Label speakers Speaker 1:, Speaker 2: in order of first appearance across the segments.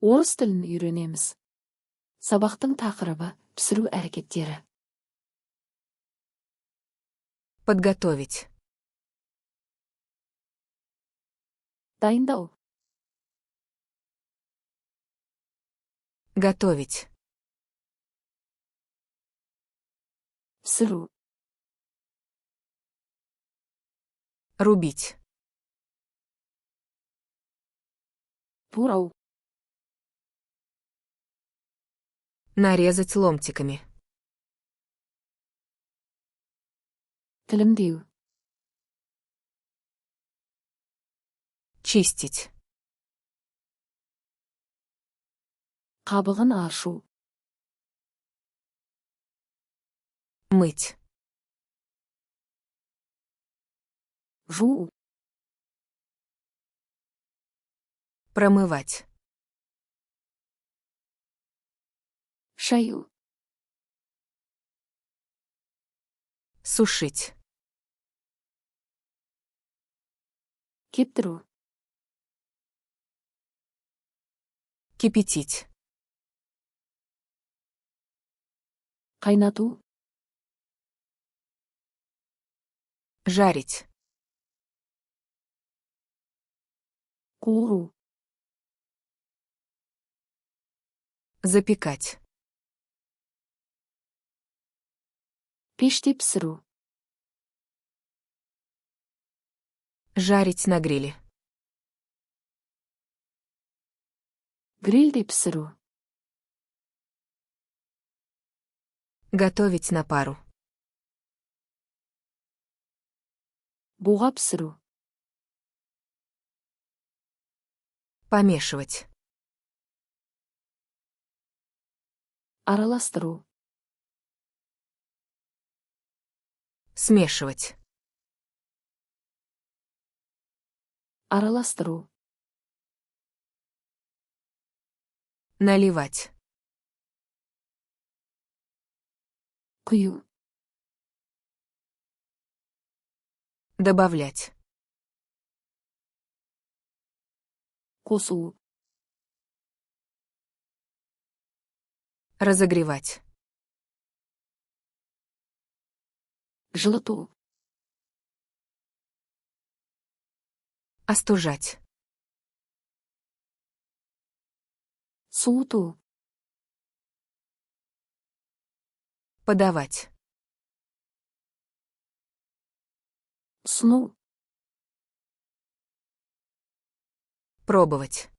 Speaker 1: Орыс тілін үйренеміз. Сабақтың тақырыбы пісіру әрекеттері.
Speaker 2: Подготовить.
Speaker 1: Дайындау.
Speaker 2: Готовить.
Speaker 1: Пісіру.
Speaker 2: Рубить.
Speaker 1: Турау.
Speaker 2: Нарезать ломтиками.
Speaker 1: Тілімдеу.
Speaker 2: Чистить.
Speaker 1: Қабығын ашу.
Speaker 2: Мыть.
Speaker 1: Жуу.
Speaker 2: Промывать.
Speaker 1: Шаю.
Speaker 2: Сушить.
Speaker 1: Кептіру.
Speaker 2: Кипятить.
Speaker 1: Қайнату.
Speaker 2: Жарить.
Speaker 1: Қуыру.
Speaker 2: Запекать.
Speaker 1: Пеште пісіру.
Speaker 2: Жарить на гриле.
Speaker 1: Грильде пісіру.
Speaker 2: Готовить на пару.
Speaker 1: Буға пісіру.
Speaker 2: Помешивать.
Speaker 1: Араластыру.
Speaker 2: Смешивать.
Speaker 1: Араластыру.
Speaker 2: Наливать.
Speaker 1: Құю.
Speaker 2: Добавлять.
Speaker 1: Қосу.
Speaker 2: Разогревать.
Speaker 1: Жылыту.
Speaker 2: Остужать.
Speaker 1: Суыту.
Speaker 2: Подавать.
Speaker 1: Ұсыну.
Speaker 2: Пробовать.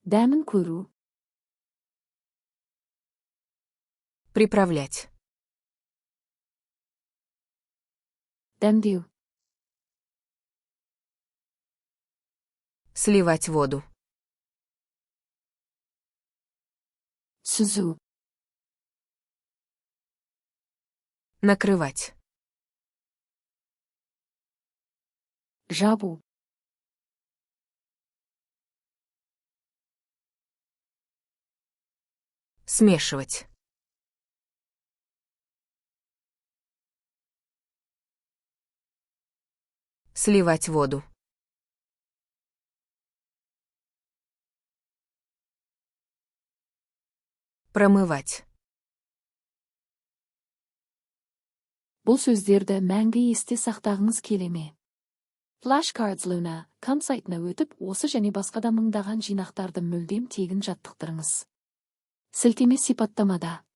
Speaker 1: Дәмін көру.
Speaker 2: Приправлять.
Speaker 1: Дәмдеу.
Speaker 2: Сливать воду.
Speaker 1: Сүзу.
Speaker 2: Накрывать.
Speaker 1: Жабу.
Speaker 2: Смешивать. Сливать воду. Промывать.
Speaker 1: Бұл сөздерді мәңгі есте сақтағыңыз келе ме? Flashcards Luna сайтына өтіп, осы және басқа да мыңдаған жинақтарды мүлдем тегін жаттықтырыңыз. Сілтеме сипаттамада.